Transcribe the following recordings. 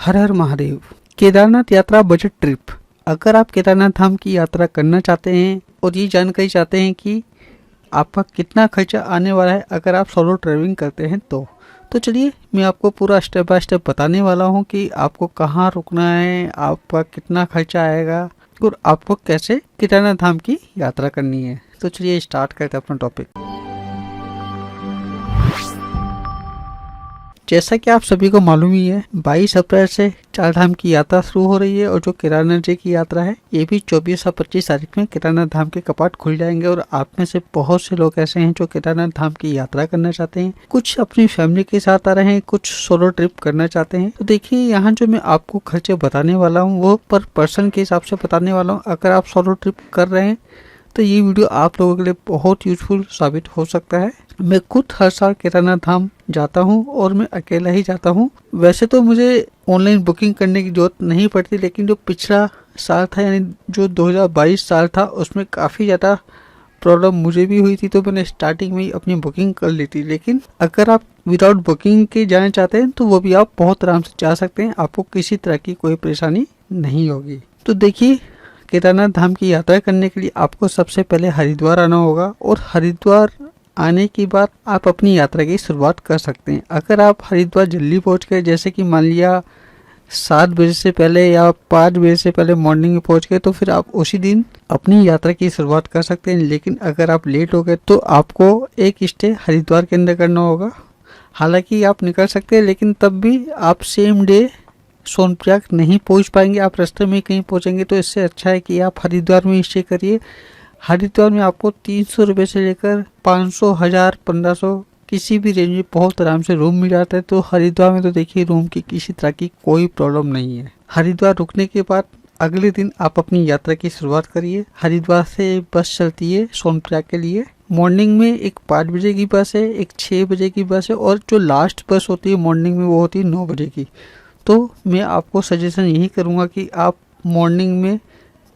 हर हर महादेव। केदारनाथ यात्रा budget trip. अगर आप केदारनाथ धाम की यात्रा करना चाहते हैं और ये जानकारी चाहते हैं कि आपका कितना खर्चा आने वाला है अगर आप सोलो ट्रैवलिंग करते हैं तो चलिए मैं आपको पूरा स्टेप बाय स्टेप बताने वाला हूँ कि आपको कहाँ रुकना है, आपका कितना खर्चा आएगा और आपको कैसे केदारनाथ धाम की यात्रा करनी है। तो चलिए स्टार्ट करते हैं अपना टॉपिक। जैसा कि आप सभी को मालूम ही है, 22 अप्रैल से चार धाम की यात्रा शुरू हो रही है और जो केदारनाथ जी की यात्रा है ये भी 24 और 25 तारीख में केदारनाथ धाम के कपाट खुल जाएंगे। और आप में से बहुत से लोग ऐसे हैं जो केदारनाथ धाम की यात्रा करना चाहते हैं, कुछ अपनी फैमिली के साथ आ रहे हैं, कुछ सोलो ट्रिप करना चाहते हैं। तो देखिए यहाँ जो मैं आपको खर्चे बताने वाला हूँ वो पर पर्सन के हिसाब से बताने वाला हूँ। अगर आप सोलो ट्रिप कर रहे हैं तो ये वीडियो आप लोगों के लिए बहुत यूजफुल साबित हो सकता है। मैं खुद हर साल केदारनाथ धाम जाता हूँ और मैं अकेला ही जाता हूँ। वैसे तो मुझे ऑनलाइन बुकिंग करने की जरूरत नहीं पड़ती, लेकिन जो पिछला साल था यानी जो 2022 साल था उसमें काफ़ी ज़्यादा प्रॉब्लम मुझे भी हुई थी, तो मैंने स्टार्टिंग में ही अपनी बुकिंग कर ली थी। लेकिन अगर आप विदाउट बुकिंग के जाना चाहते हैं तो वो भी आप बहुत आराम से जा सकते हैं, आपको किसी तरह की कोई परेशानी नहीं होगी। तो देखिए, केदारनाथ धाम की यात्रा करने के लिए आपको सबसे पहले हरिद्वार आना होगा और हरिद्वार आने के बाद आप अपनी यात्रा की शुरुआत कर सकते हैं। अगर आप हरिद्वार जल्दी पहुंच गए, जैसे कि मान लिया 7 बजे से पहले या 5 बजे से पहले मॉर्निंग में पहुंच गए, तो फिर आप उसी दिन अपनी यात्रा की शुरुआत कर सकते हैं। लेकिन अगर आप लेट हो गए तो आपको एक स्टे हरिद्वार के अंदर करना होगा। हालांकि आप निकल सकते हैं, लेकिन तब भी आप सेम डे सोनप्रयाग नहीं पहुंच पाएंगे, आप रास्ते में कहीं पहुंचेंगे। तो इससे अच्छा है कि आप हरिद्वार में स्टे करिए। हरिद्वार में आपको 300 रुपये से लेकर 500, 1000, 1500 किसी भी रेंज में बहुत आराम से रूम मिल जाता है। तो हरिद्वार में तो देखिए रूम की किसी तरह की कोई प्रॉब्लम नहीं है। हरिद्वार रुकने के बाद अगले दिन आप अपनी यात्रा की शुरुआत करिए। हरिद्वार से बस चलती है सोनप्रयाग के लिए। मॉर्निंग में एक 5 बजे की बस है, एक 6 बजे की बस है और जो लास्ट बस होती है मॉर्निंग में वो होती है 9 बजे की। तो मैं आपको सजेशन यही करूँगा कि आप मॉर्निंग में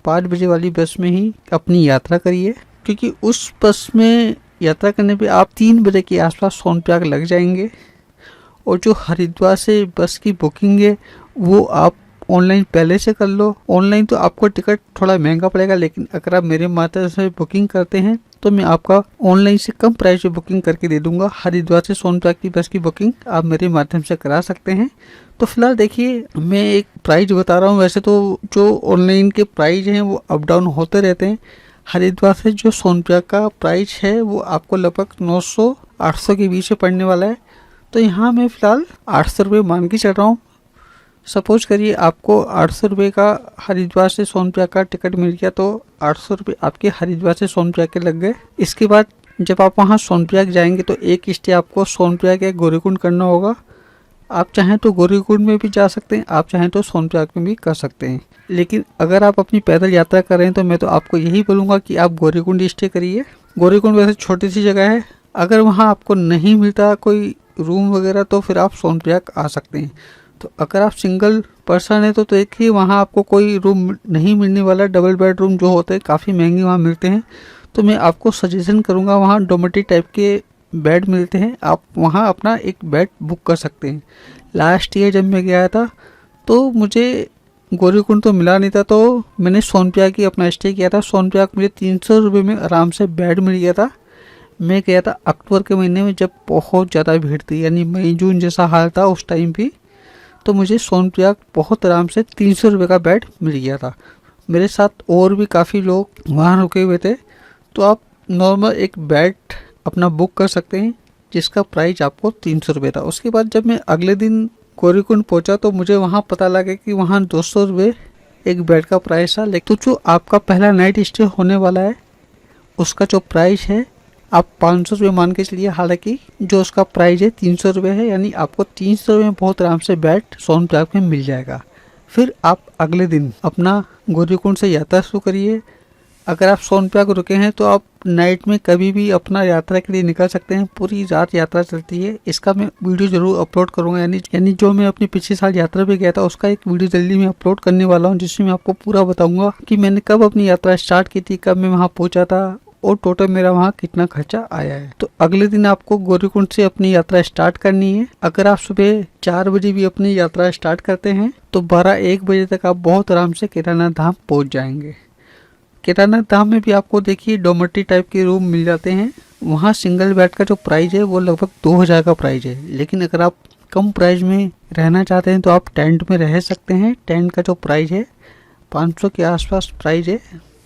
5 बजे वाली बस में ही अपनी यात्रा करिए, क्योंकि उस बस में यात्रा करने पे आप 3 बजे के आसपास सोनप्रयाग लग जाएंगे। और जो हरिद्वार से बस की बुकिंग है वो आप ऑनलाइन पहले से कर लो। ऑनलाइन तो आपको टिकट थोड़ा महंगा पड़ेगा, लेकिन अगर आप मेरे माध्यम से बुकिंग करते हैं तो मैं आपका ऑनलाइन से कम प्राइस में बुकिंग करके दे दूंगा। हरिद्वार से सोनप्रयाग की बस की बुकिंग आप मेरे माध्यम से करा सकते हैं। तो फिलहाल देखिए, मैं एक प्राइस बता रहा हूँ। वैसे तो जो ऑनलाइन के प्राइस हैं वो अप डाउन होते रहते हैं। हरिद्वार से जो सोनप्रयाग का प्राइस है वो आपको लगभग 900-800 के बीच में पड़ने वाला है। तो यहाँ मैं फिलहाल 800 रुपये मान के चल रहा हूँ। सपोज करिए आपको 800 रुपये का हरिद्वार से सोनप्रयाग का टिकट मिल गया, तो 800 रुपये आपके हरिद्वार से सोनप्रयाग के लग गए। इसके बाद जब आप वहाँ सोनप्रयाग जाएंगे तो एक स्टे आपको सोनप्रयाग या गौरीकुंड करना होगा। आप चाहें तो गौरीकुंड में भी जा सकते हैं, आप चाहें तो सोनप्रयाग में भी कर सकते हैं। लेकिन अगर आप अपनी पैदल यात्रा कर रहे हैं तो मैं तो आपको यही बोलूँगा कि आप गौरीकुंड स्टे करिए। गौरीकुंड वैसे छोटी सी जगह है, अगर वहाँ आपको नहीं मिलता कोई रूम वगैरह तो फिर आप सोनप्रयाग आ सकते हैं। तो अगर आप सिंगल पर्सन है तो देखिए वहाँ आपको कोई रूम नहीं मिलने वाला। डबल बेड रूम जो होते हैं काफ़ी महंगे वहाँ मिलते हैं। तो मैं आपको सजेशन करूँगा, वहाँ डोमेट्री टाइप के बेड मिलते हैं, आप वहाँ अपना एक बेड बुक कर सकते हैं। लास्ट ईयर जब मैं गया था तो मुझे गौरीकुंड तो मिला नहीं था, तो मैंने सोनप्रयाग ही अपना स्टे किया था। सोनप्रयाग मुझे 300 रुपये में आराम से बेड मिल गया था। मैं गया था अक्टूबर के महीने में जब बहुत ज़्यादा भीड़ थी, यानी मई जून जैसा हाल था उस टाइम भी। तो मुझे सोनप्रयाग बहुत आराम से 300 रुपये का बेड मिल गया था। मेरे साथ और भी काफ़ी लोग वहाँ रुके हुए थे। तो आप नॉर्मल एक बेड अपना बुक कर सकते हैं जिसका प्राइस आपको 300 रुपये था। उसके बाद जब मैं अगले दिन गौरीकुंड पहुंचा तो मुझे वहां पता लगा कि वहां 200 रुपये एक बेड का प्राइस था। लेकिन तो जो आपका पहला नाइट स्टे होने वाला है उसका जो प्राइस है आप 500 रुपये मान के चलिए। हालांकि जो उसका प्राइस है 300 रुपये है, यानी आपको 300 रुपये में बहुत आराम से बेड सोनप्रयाग में मिल जाएगा। फिर आप अगले दिन अपना गौरीकुंड से यात्रा शुरू करिए। अगर आप सोनप्रयाग रुके हैं तो आप नाइट में कभी भी अपना यात्रा के लिए निकल सकते हैं। पूरी रात यात्रा चलती है। इसका मैं वीडियो जरूर अपलोड करूंगा, यानी जो मैं अपनी पिछले साल यात्रा पे गया था उसका एक वीडियो जल्दी मैं अपलोड करने वाला हूं, जिसमें मैं आपको पूरा बताऊंगा कि मैंने कब अपनी यात्रा स्टार्ट की थी, कब मैं वहां पहुंचा था और टोटल मेरा वहाँ कितना खर्चा आया है। तो अगले दिन आपको गौरीकुंड से अपनी यात्रा स्टार्ट करनी है। अगर आप सुबह 4 बजे भी अपनी यात्रा स्टार्ट करते हैं तो 12-1 बजे तक आप बहुत आराम से केदारनाथ धाम पहुँच जाएंगे। केदारनाथ धाम में भी आपको देखिए डोमेट्री टाइप के रूम मिल जाते हैं। वहाँ सिंगल बेड का जो प्राइस है वो लगभग 2000 का प्राइस है, लेकिन अगर आप कम प्राइस में रहना चाहते हैं तो आप टेंट में रह सकते हैं। टेंट का जो प्राइस है 500 के आसपास प्राइस है,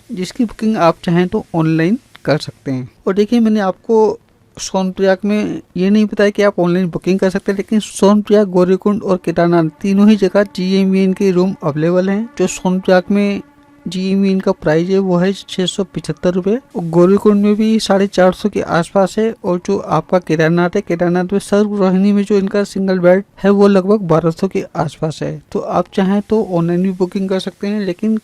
जिसकी बुकिंग आप चाहें तो ऑनलाइन कर सकते हैं। और देखिए मैंने आपको सोनप्रयाग में ये नहीं बताया कि आप ऑनलाइन बुकिंग कर सकते हैं, लेकिन सोनप्रयाग, गौरीकुंड और केदारनाथ तीनों ही जगह GMEN के रूम अवेलेबल हैं। जो सोनप्रयाग में GMEN का प्राइस है वो है 675 रुपये और गौरीकुंड में भी 450 के आसपास है। और जो आपका केदारनाथ है, केदारनाथ में सर्वरोहिणी में जो इनका सिंगल बेड है वो लगभग 1200 के आसपास है। तो आप चाहें तो ऑनलाइन भी बुकिंग कर सकते हैं, लेकिन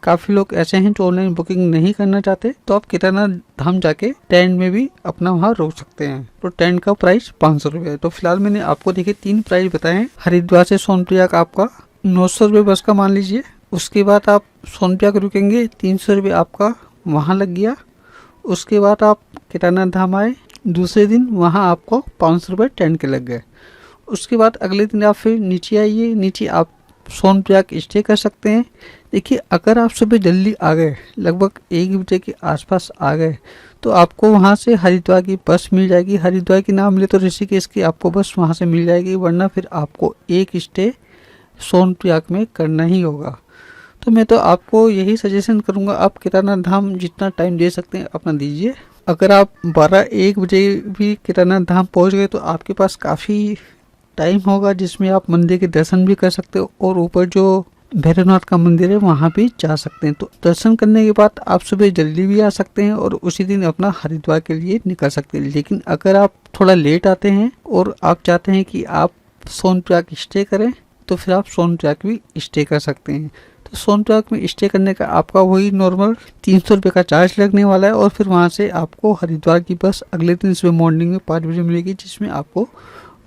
काफी लोग ऐसे हैं जो ऑनलाइन बुकिंग नहीं करना चाहते, तो आप केदारनाथ धाम जाके टेंट में भी अपना वहाँ रुक सकते हैं। तो टेंट का प्राइस 500 रुपये है। तो फिलहाल मैंने आपको देखिए 3 प्राइस बताए हैं। हरिद्वार से सोनप्रयाग आपका 900 रुपये बस का मान लीजिए। उसके बाद आप सोनप्रयाग रुकेंगे, 300 रुपये आपका वहाँ लग गया। उसके बाद आप केदारनाथ धाम आए, दूसरे दिन वहाँ आपको 500 रुपये टेंट के लग गए। उसके बाद अगले दिन आप फिर नीचे आइए, नीचे आप सोनप्रयाग स्टे कर सकते हैं। देखिए अगर आप सुबह जल्दी आ गए, लगभग 1 बजे के आसपास आ गए, तो आपको वहाँ से हरिद्वार की बस मिल जाएगी। हरिद्वार की ना मिले तो ऋषिकेश की आपको बस वहाँ से मिल जाएगी, वरना फिर आपको एक स्टे सोनप्रयाग में करना ही होगा। तो मैं तो आपको यही सजेशन करूँगा, आप केदारनाथ धाम जितना टाइम दे सकते हैं अपना दीजिए। अगर आप 12-1 बजे भी केदारनाथ धाम पहुँच गए तो आपके पास काफ़ी टाइम होगा जिसमें आप मंदिर के दर्शन भी कर सकते हो और ऊपर जो भैरवनाथ का मंदिर है वहाँ भी जा सकते हैं। तो दर्शन करने के बाद आप सुबह जल्दी भी आ सकते हैं और उसी दिन अपना हरिद्वार के लिए निकल सकते हैं। लेकिन अगर आप थोड़ा लेट आते हैं और आप चाहते हैं कि आप सोनप्रयाग स्टे करें तो फिर आप सोनप्रयाग भी स्टे कर सकते हैं। तो सोनप्रयाग में स्टे करने का आपका वही नॉर्मल 300 रुपये का चार्ज लगने वाला है और फिर वहाँ से आपको हरिद्वार की बस अगले दिन सुबह मॉर्निंग में 5 बजे मिलेगी, जिसमें आपको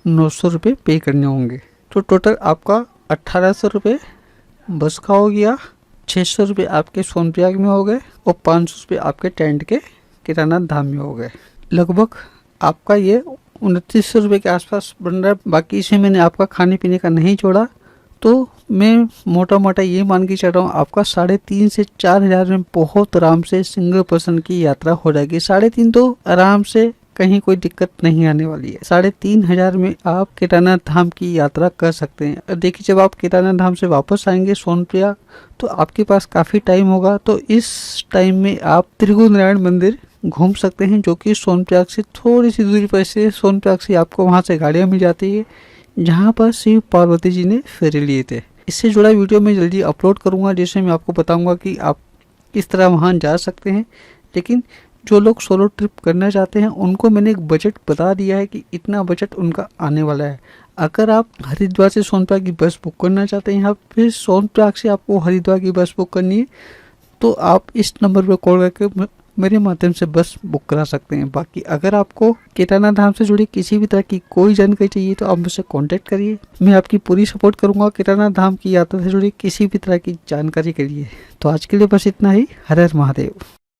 900 रुपये पे करने होंगे। तो टोटल आपका 1800 रुपये बस का हो गया, 600 रुपये आपके सोनप्रयाग में हो गए और 500 रुपये आपके टेंट के केदारनाथ धाम में हो गए। लगभग आपका ये 2900 रुपये के आसपास बन रहा है। बाकी इसमें मैंने आपका खाने पीने का नहीं छोड़ा, तो मैं मोटा मोटा ये मान के चल रहा हूँ आपका 3,500 से 4,000 में बहुत आराम से सिंगल पर्सन की यात्रा हो जाएगी। 3,500 तो आराम से कहीं कोई दिक्कत नहीं आने वाली है। 3,500 में आप केदारनाथ धाम की यात्रा कर सकते हैं। अब देखिए जब आप केदारनाथ धाम से वापस आएंगे सोनप्रयाग तो आपके पास काफ़ी टाइम होगा, तो इस टाइम में आप त्रिगुनारायण मंदिर घूम सकते हैं, जो कि सोनप्रयाग से थोड़ी सी दूरी पर से सोनप्रयाग से आपको वहाँ से गाड़ियाँ मिल जाती है, जहाँ पर शिव पार्वती जी ने फेरे लिए थे। इससे जुड़ा वीडियो मैं जल्दी अपलोड करूँगा, जिसमें मैं आपको बताऊँगा कि आप किस तरह वहाँ जा सकते हैं। लेकिन जो लोग सोलो ट्रिप करना चाहते हैं उनको मैंने एक बजट बता दिया है कि इतना बजट उनका आने वाला है। अगर आप हरिद्वार से सोनप्रयाग की बस बुक करना चाहते हैं या फिर सोनप्रयाग से आपको हरिद्वार की बस बुक करनी है, तो आप इस नंबर पर कॉल करके मेरे माध्यम से बस बुक करा सकते हैं। बाकी अगर आपको केदारनाथ धाम से जुड़ी किसी भी तरह की कोई जानकारी चाहिए तो आप मुझसे कांटेक्ट करिए, मैं आपकी पूरी सपोर्ट करूंगा केदारनाथ धाम की यात्रा से जुड़ी किसी भी तरह की जानकारी के लिए। तो आज के लिए बस इतना ही। हर हर महादेव।